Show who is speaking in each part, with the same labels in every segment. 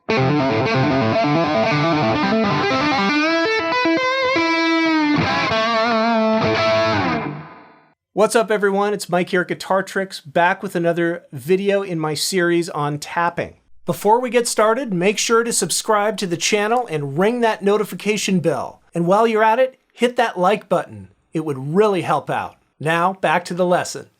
Speaker 1: What's up everyone, it's Mike here at Guitar Tricks, back with another video in my series on tapping. Before we get started, make sure to subscribe to the channel and ring that notification bell. And while you're at it, hit that like button. It would really help out. Now, back to the lesson.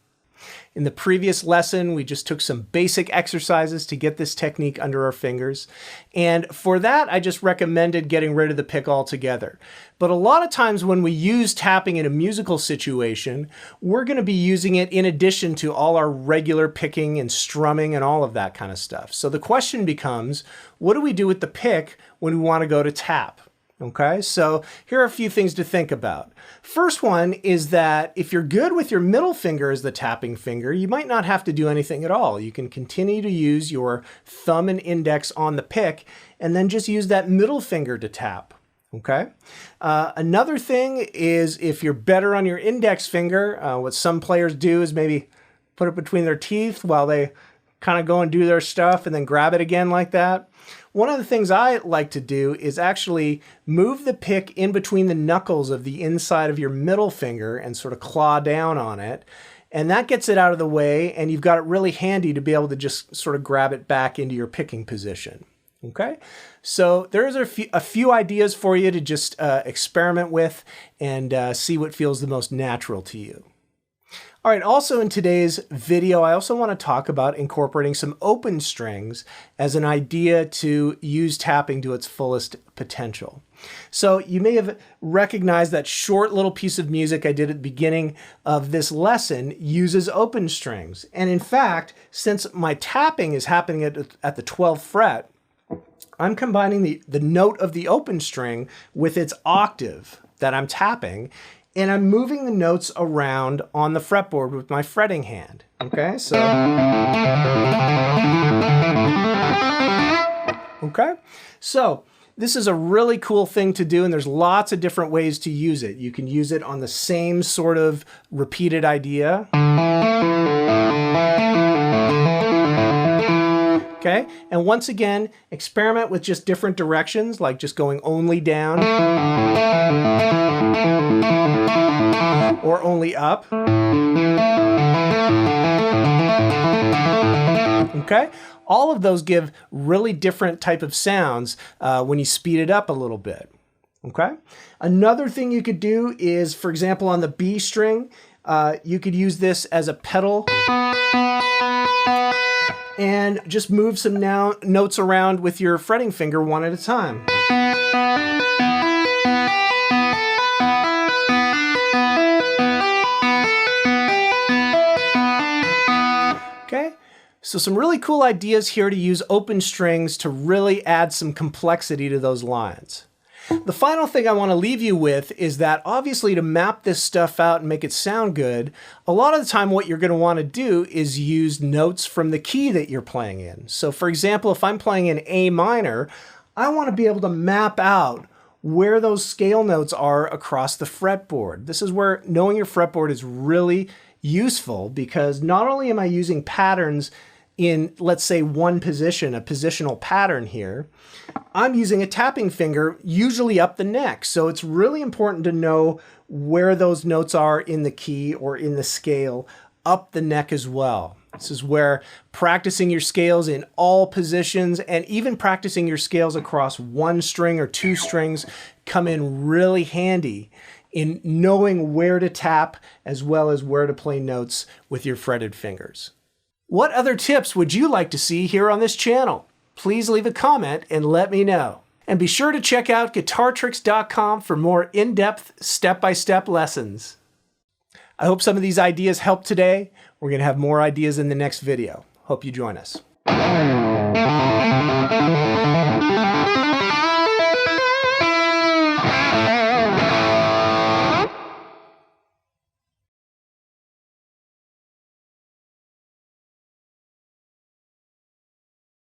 Speaker 1: In the previous lesson, we just took some basic exercises to get this technique under our fingers. And for that, I just recommended getting rid of the pick altogether. But a lot of times when we use tapping in a musical situation, we're going to be using it in addition to all our regular picking and strumming and all of that kind of stuff. So the question becomes, what do we do with the pick when we want to go to tap? Okay, so here are a few things to think about. First one is that if you're good with your middle finger as the tapping finger, you might not have to do anything at all. You can continue to use your thumb and index on the pick and then just use that middle finger to tap. Okay. Another thing is if you're better on your index finger, what some players do is maybe put it between their teeth while they kind of go and do their stuff and then grab it again like that. One of the things I like to do is actually move the pick in between the knuckles of the inside of your middle finger and sort of claw down on it. And that gets it out of the way, and you've got it really handy to be able to just sort of grab it back into your picking position. Okay, so there's a few ideas for you to just experiment with and see what feels the most natural to you. All right, also in today's video, I also want to talk about incorporating some open strings as an idea to use tapping to its fullest potential. So you may have recognized that short little piece of music I did at the beginning of this lesson uses open strings. And in fact, since my tapping is happening at the 12th fret, I'm combining the note of the open string with its octave that I'm tapping, and I'm moving the notes around on the fretboard with my fretting hand. Okay, so. Okay, so this is a really cool thing to do, and there's lots of different ways to use it. You can use it on the same sort of repeated idea. Okay, and once again, experiment with just different directions, like just going only down or only up. Okay, all of those give really different type of sounds when you speed it up a little bit. Okay, another thing you could do is, for example, on the B string, you could use this as a pedal and just move some notes around with your fretting finger one at a time. Okay, so some really cool ideas here to use open strings to really add some complexity to those lines. The final thing I want to leave you with is that obviously to map this stuff out and make it sound good, a lot of the time what you're going to want to do is use notes from the key that you're playing in. So for example, if I'm playing in A minor, I want to be able to map out where those scale notes are across the fretboard. This is where knowing your fretboard is really useful, because not only am I using patterns in, let's say, one position, a positional pattern here, I'm using a tapping finger usually up the neck. So it's really important to know where those notes are in the key or in the scale up the neck as well. This is where practicing your scales in all positions and even practicing your scales across one string or two strings come in really handy in knowing where to tap as well as where to play notes with your fretted fingers. What other tips would you like to see here on this channel? Please leave a comment and let me know. And be sure to check out guitartricks.com for more in-depth, step-by-step lessons. I hope some of these ideas helped today. We're going to have more ideas in the next video. Hope you join us.